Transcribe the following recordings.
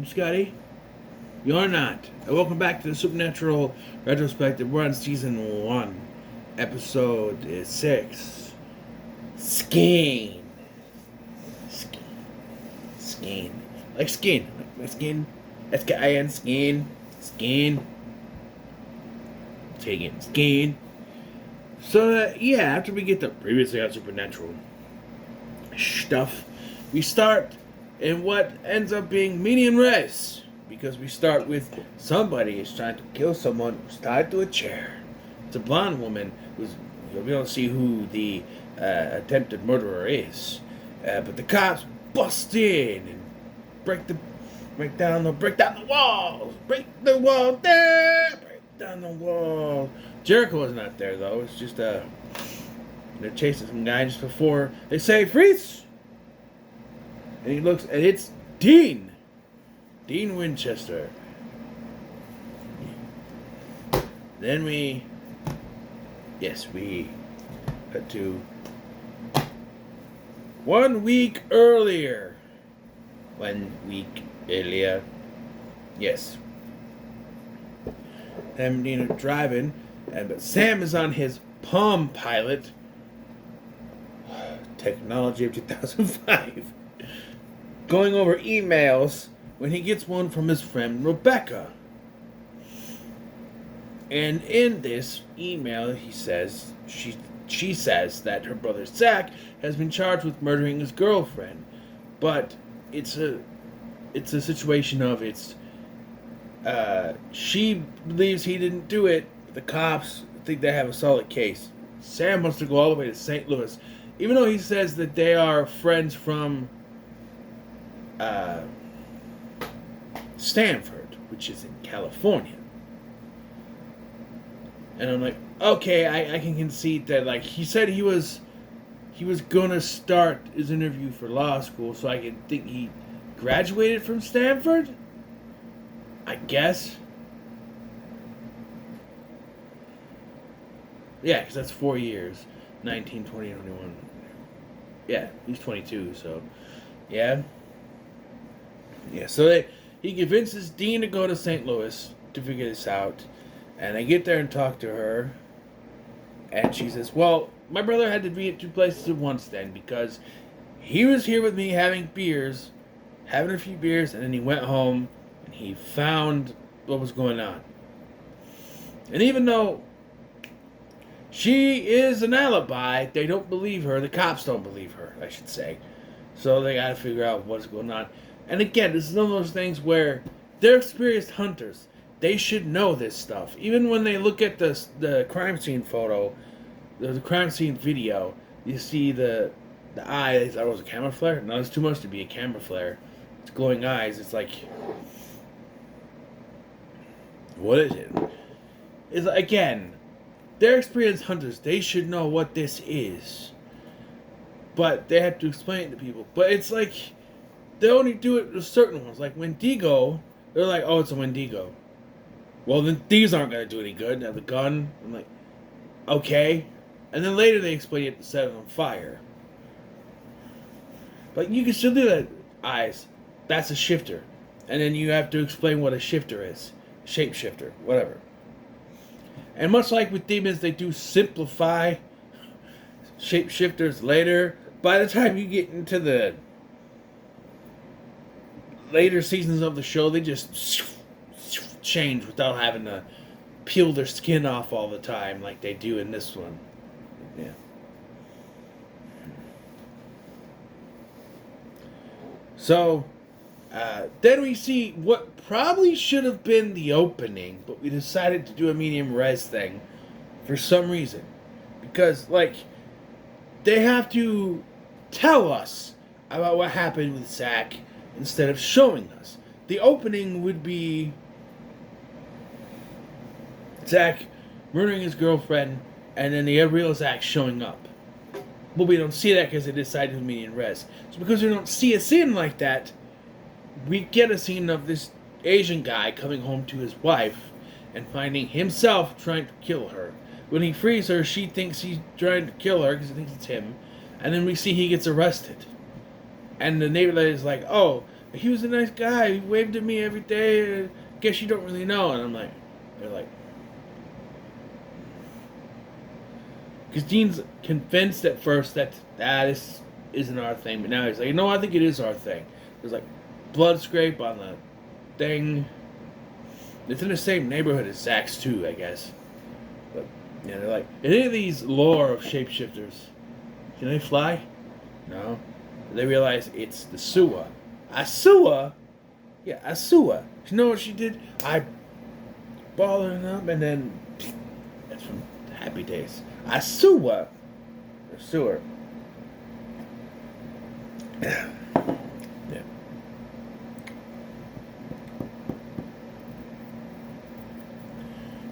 Scotty? You're not. And welcome back to the Supernatural Retrospective. We're on Season 1, Episode 6. Skin. Skin. Skin. Like skin. Like my skin. S-K-I-N. Skin. Skin. Take it. Skin. So, after we get the previously on Supernatural stuff, we start in what ends up being median res. Because we start with somebody is trying to kill someone who's tied to a chair. It's a blonde woman who's, we don't see who the attempted murderer is. But the cops bust in and break down the wall. Break the wall down. Break down the wall. Jericho is not there though. It's just they're chasing some guy just before they say freeze. And he looks and it's Dean Winchester. Then we cut to 1 week earlier. 1 week earlier. Yes. Sam and Dean are driving, but Sam is on his Palm Pilot. Technology of 2005. Going over emails when he gets one from his friend Rebecca. And in this email, he says, she says that her brother Zach has been charged with murdering his girlfriend. But it's a situation of she believes he didn't do it. The cops think they have a solid case. Sam wants to go all the way to St. Louis, even though he says that they are friends from Stanford, which is in California. And I'm like, okay, I can concede that. Like, he said he was gonna start his interview for law school, so I can think he graduated from Stanford, I guess. Yeah, because that's 4 years. 19, 20, 21. Yeah, he's 22, so yeah. Yeah, so he convinces Dean to go to St. Louis to figure this out. And I get there and talk to her. And she says, well, my brother had to be at two places at once then, because he was here with me having a few beers, and then he went home and he found what was going on. And even though she is an alibi, they don't believe her. The cops don't believe her, I should say. So they got to figure out what's going on. And again, this is one of those things where they're experienced hunters. They should know this stuff. Even when they look at the crime scene photo, the crime scene video, you see the eye. They thought it was a camera flare. No, it's too much to be a camera flare. It's glowing eyes. It's like, what is it? It's again, they're experienced hunters. They should know what this is. But they have to explain it to people. But it's like, they only do it with certain ones. Like Wendigo, they're like, oh, it's a Wendigo. Well, then these aren't going to do any good. Now the gun, I'm like, okay. And then later they explain it to set it on fire. But you can still do that, eyes. That's a shifter. And then you have to explain what a shifter is. Shapeshifter, whatever. And much like with demons, they do simplify shapeshifters later. By the time you get into the later seasons of the show, they just change without having to peel their skin off all the time like they do in this one. Yeah. So, then we see what probably should have been the opening, but we decided to do a medium res thing for some reason. Because, like, they have to tell us about what happened with Zach instead of showing us. The opening would be Zach murdering his girlfriend, and then the real Zach showing up. But we don't see that because they decided to median res. So because we don't see a scene like that, we get a scene of this Asian guy coming home to his wife and finding himself trying to kill her. When he frees her, she thinks he's trying to kill her because he thinks it's him. And then we see he gets arrested. And the neighbor is like, oh, he was a nice guy. He waved at me every day. Guess you don't really know. And I'm like, they're like, because Dean's convinced at first that this isn't our thing, but now he's like, no, I think it is our thing. There's like blood scrape on the thing. It's in the same neighborhood as Zach's too, I guess. But yeah, they're like, any of these lore of shapeshifters, can they fly? No. They realize it's the Sua. Asua? Yeah, Asua. You know what she did? I balled her up and then that's from Happy Days. Asua. Or sewer. Yeah.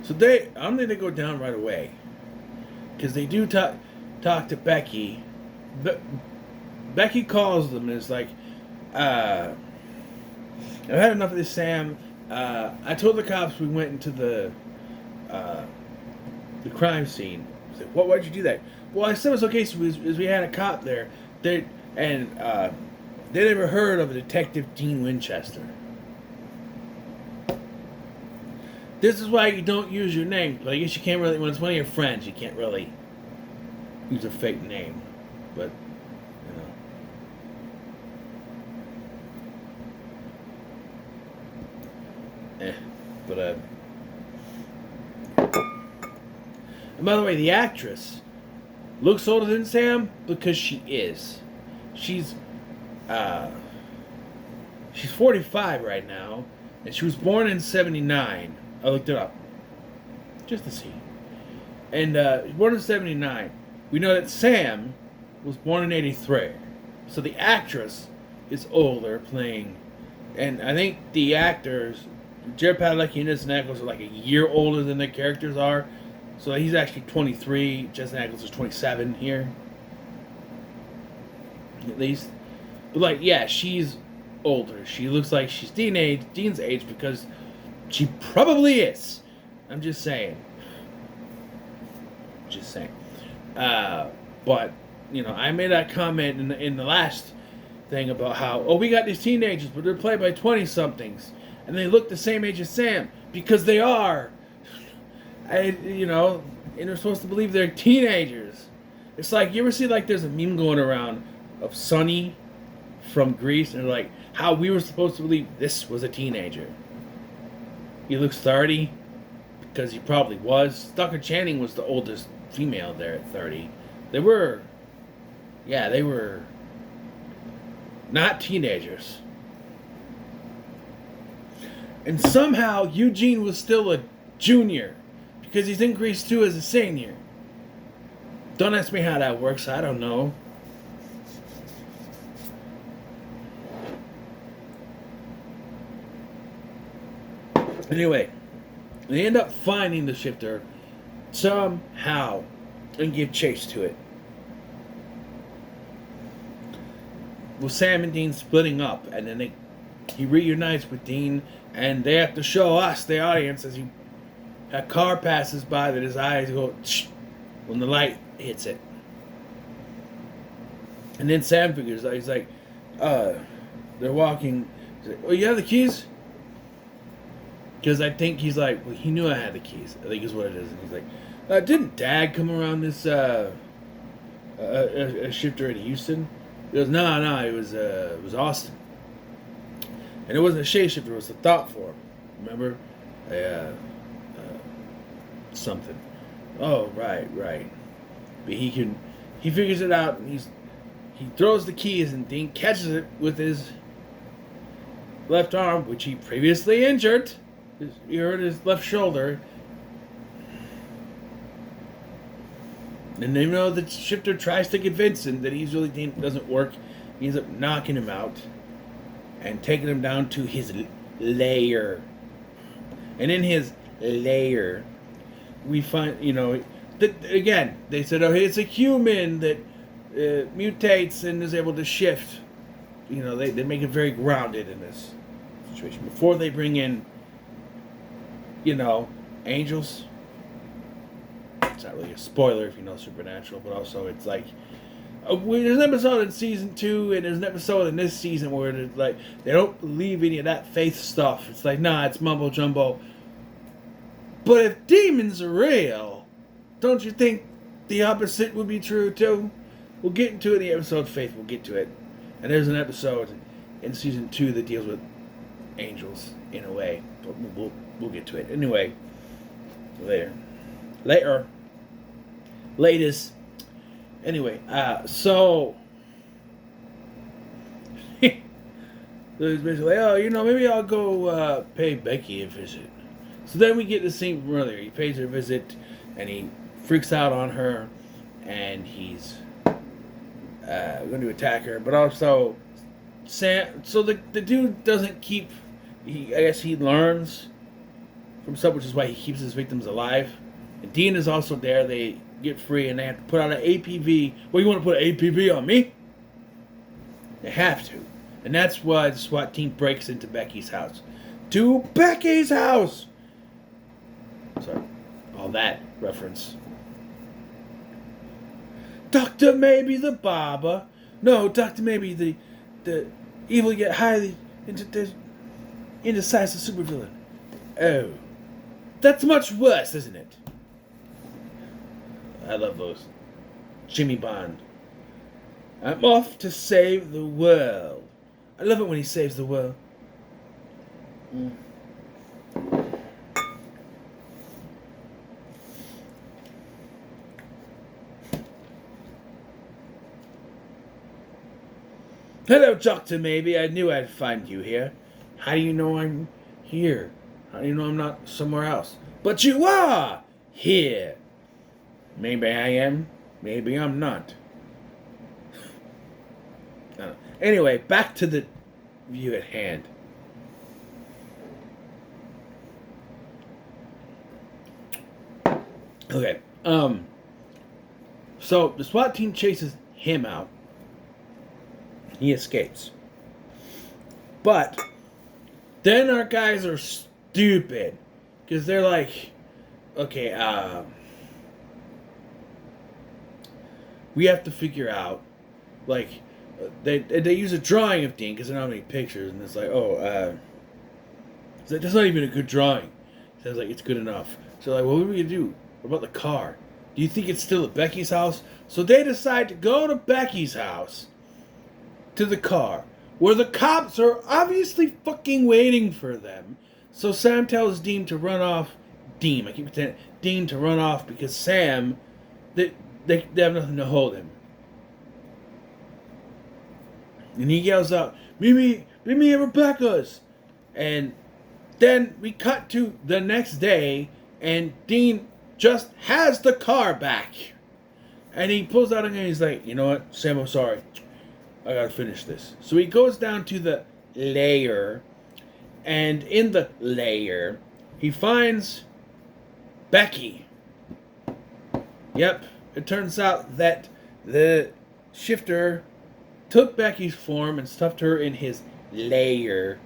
So I don't think they go down right away. Because they do talk to Becky. Becky calls them and is like, I've had enough of this, Sam. I told the cops we went into the crime scene. He's like, why'd you do that? Well, I said it was okay, so we had a cop there. They never heard of a Detective Dean Winchester. This is why you don't use your name. But I guess you can't really, when it's one of your friends, you can't really use a fake name. But, But, and by the way, the actress looks older than Sam because she is. She's 45 right now, and she was born in 79. I looked it up just to see. And born in 79. We know that Sam was born in 83. So the actress is older playing, and I think the actors, Jared Padalecki and Jensen Ackles, are like a year older than their characters are. So he's actually 23. Jensen Ackles is 27 here. At least. But like, yeah, she's older. She looks like she's Dean's age because she probably is. I'm just saying. But, I made that comment in the last thing about how, we got these teenagers, but they're played by 20-somethings. And they look the same age as Sam. Because they are. And they're supposed to believe they're teenagers. It's like, you ever see, like, there's a meme going around of Sonny from Greece, and like, how we were supposed to believe this was a teenager. He looks 30, because he probably was. Tucker Channing was the oldest female there at 30. They were not teenagers. And somehow Eugene was still a junior, because he's in Greece too as a senior. Don't ask me how that works, I don't know. Anyway, they end up finding the shifter somehow and give chase to it. With Sam and Dean splitting up, and then he reunites with Dean, and they have to show us, the audience, as a car passes by, that his eyes go when the light hits it. And then Sam figures out, he's like, they're walking. He's like, you have the keys? Because I think he's like, he knew I had the keys. I think is what it is. And he's like, didn't Dad come around this a shifter in Houston? He goes, no, it was Austin. And it wasn't a shapeshifter, it was a thought form. Remember? Something. Oh, right. But he figures it out, and he throws the keys, and Dean catches it with his left arm, which he previously injured. He hurt his left shoulder. And they know that Shifter tries to convince him that he's really doesn't work. He ends up knocking him out and taking him down to his lair. And in his lair, we find, that again, they said, it's a human that mutates and is able to shift. They make it very grounded in this situation. Before they bring in, angels. It's not really a spoiler if you know Supernatural, but also it's like, There's an episode in season 2, and there's an episode in this season where it's like they don't believe any of that faith stuff. It's like, nah, it's mumbo jumbo. But if demons are real, don't you think the opposite would be true too? We'll get into it in the episode Faith. We'll get to it. And there's an episode in season 2 that deals with angels in a way, but we'll get to it anyway. Later. Latest. Anyway, so there's basically, maybe I'll go pay Becky a visit. So then we get the scene from earlier. He pays her a visit, and he freaks out on her, and he's going to attack her. But also, Sam. So the dude doesn't keep. I guess he learns from stuff, which is why he keeps his victims alive. And Dean is also there. They get free, and they have to put out an APB. Well, you want to put an APB on me? They have to. And that's why the SWAT team breaks into Becky's house. To Becky's house! Sorry. All that reference. Dr. Maybe the barber. No, Dr. Maybe the evil yet highly indecisive supervillain. Oh. That's much worse, isn't it? I love those. Jimmy Bond. I'm off to save the world. I love it when he saves the world. Hello, Doctor Maybe. I knew I'd find you here. How do you know I'm here? How do you know I'm not somewhere else? But you are here. Maybe I am. Maybe I'm not. Anyway, back to the view at hand. Okay. So the SWAT team chases him out. He escapes. But then our guys are stupid. Because they're like, okay, we have to figure out, like, they use a drawing of Dean because they don't have any pictures, and it's like, that's not even a good drawing. Sounds like it's good enough. So like, what are we gonna do? What about the car? Do you think it's still at Becky's house? So they decide to go to Becky's house, to the car, where the cops are obviously fucking waiting for them. So Sam tells Dean to run off. I keep pretending Dean to run off because Sam, they have nothing to hold him. And he yells out, meet me at Rebecca's. And then we cut to the next day, and Dean just has the car back. And he pulls out a gun and he's like, you know what, Sam, I'm sorry. I gotta finish this. So he goes down to the lair, and in the lair, he finds Becky. Yep, it turns out that the shifter took Becky's form and stuffed her in his lair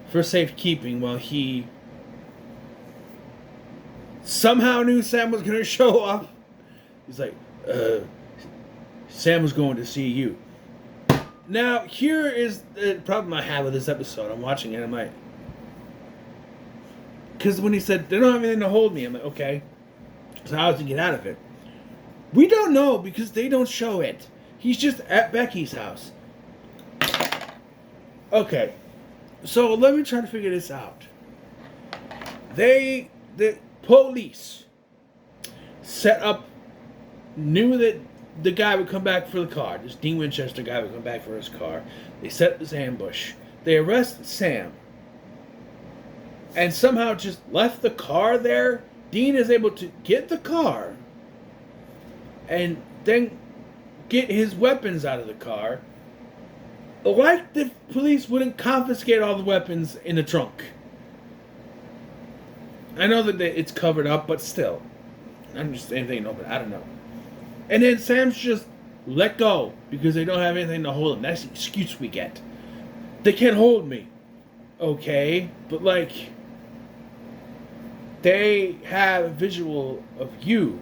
for safekeeping while he somehow knew Sam was going to show up. He's like, Sam was going to see you. Now, here is the problem I have with this episode. I'm watching it, I'm like, because when he said, they don't have anything to hold me, I'm like, okay, so how does he get out of it? We don't know because they don't show it. He's just at Becky's house. Okay, so let me try to figure this out. The police set up, knew that the guy would come back for the car. This Dean Winchester guy would come back for his car. They set up this ambush. They arrest Sam. And somehow just left the car there. Dean is able to get the car. And then get his weapons out of the car. Like the police wouldn't confiscate all the weapons in the trunk. I know that it's covered up, but still. I'm just saying they know, but I don't know. And then Sam's just let go because they don't have anything to hold him. That's the excuse we get. They can't hold me. Okay, but like, they have a visual of you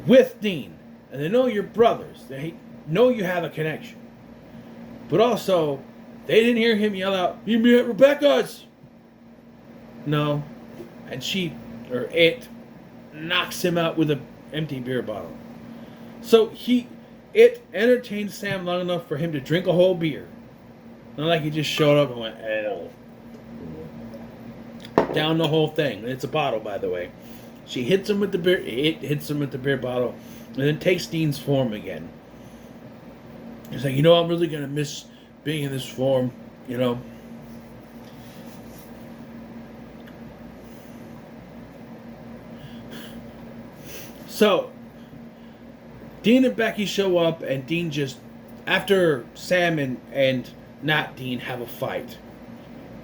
with Dean. and they know you're brothers. They know you have a connection. But also, they didn't hear him yell out, "Meet me at Rebecca's!" No. And it knocks him out with an empty beer bottle. So it entertained Sam long enough for him to drink a whole beer. Not like he just showed up and went, "Ew." Down the whole thing. It's a bottle, by the way. She hits him with the beer. It hits him with the beer bottle, and then takes Dean's form again. He's like, I'm really gonna miss being in this form, So, Dean and Becky show up, and Dean after Sam and not Dean have a fight,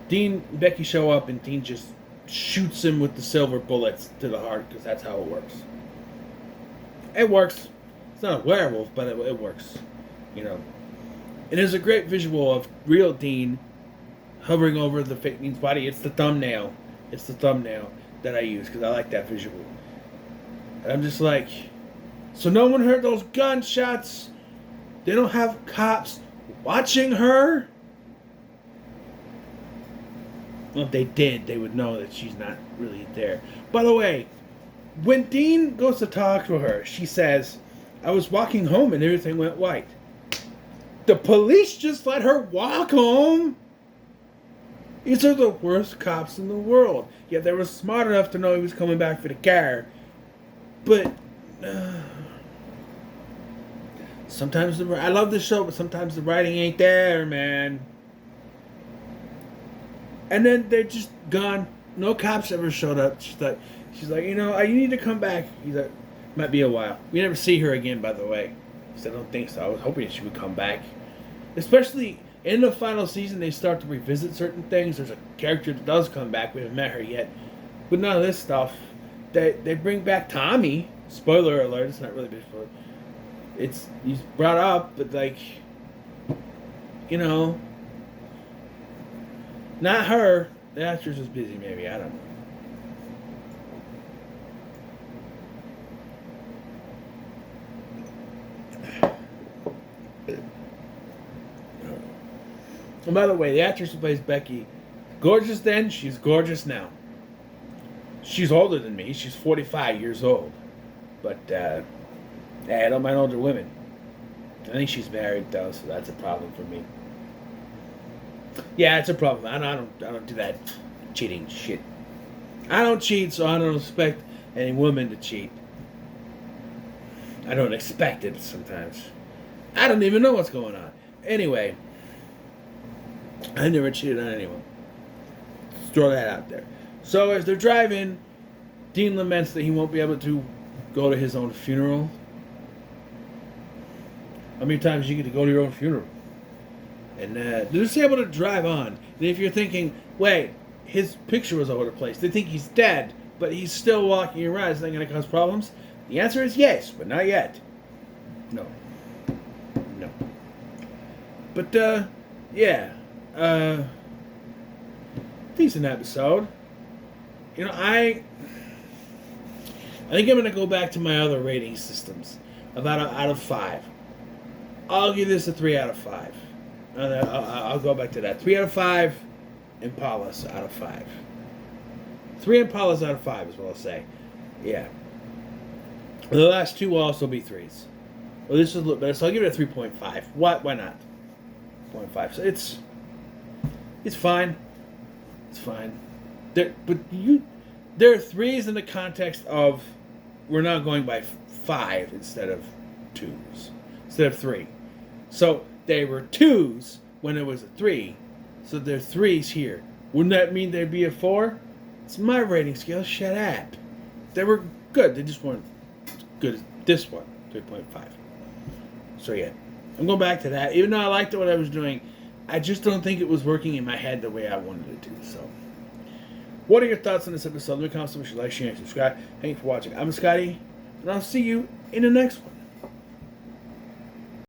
Dean and Becky show up, and Dean just shoots him with the silver bullets to the heart, because that's how it works. It works. It's not a werewolf, but it works, And there's a great visual of real Dean hovering over the fake Dean's body. It's the thumbnail. That I use, because I like that visual. And I'm just like, so no one heard those gunshots? They don't have cops watching her? Well, if they did, they would know that she's not really there. By the way, when Dean goes to talk to her, she says, "I was walking home and everything went white." The police just let her walk home? These are the worst cops in the world. Yet they were smart enough to know he was coming back for the car. But sometimes I love this show, but sometimes the writing ain't there, man. And then they're just gone. No cops ever showed up. She's like, you need to come back. He's like, might be a while. We never see her again, by the way. I don't think so. I was hoping she would come back. Especially in the final season, they start to revisit certain things. There's a character that does come back. We haven't met her yet. But none of this stuff. They bring back Tommy. Spoiler alert. It's not really a big spoiler. He's brought up, but not her. The actress was busy, maybe. I don't know. And by the way, the actress who plays Becky, gorgeous then, she's gorgeous now. She's older than me. She's 45 years old. But, I don't mind older women. I think she's married, though, so that's a problem for me. Yeah, it's a problem. I don't do that cheating shit. I don't cheat, so I don't expect any woman to cheat. I don't expect it sometimes. I don't even know what's going on. Anyway, I never cheated on anyone. Just throw that out there. So as they're driving, Dean laments that he won't be able to go to his own funeral. How many times you get to go to your own funeral? And they're just able to drive on. And if you're thinking, wait, his picture was all over the place. They think he's dead, but he's still walking around. Is that going to cause problems? The answer is yes, but not yet. No. But, yeah. Decent episode. I think I'm going to go back to my other rating systems. About out of 5. I'll give this a 3 out of 5. I'll go back to that. 3 out of 5 Impalas out of 5. 3 Impalas out of 5 is what I'll say. Yeah. The last 2 will also be 3s. Well, this is a little better, so I'll give it a 3.5. Why not? 0.5. So it's fine. It's fine. There are 3s in the context of we're now going by 5 instead of 2s. Instead of 3. So they were 2s when it was a 3. So they're 3s here. Wouldn't that mean they'd be a 4? It's my rating scale. Shut up. They were good. They just weren't as good as this one. 3.5. So yeah. I'm going back to that. Even though I liked what I was doing, I just don't think it was working in my head the way I wanted it to. So, what are your thoughts on this episode? Leave a comment, like, share, and subscribe. Thank you for watching. I'm Scotty, and I'll see you in the next one.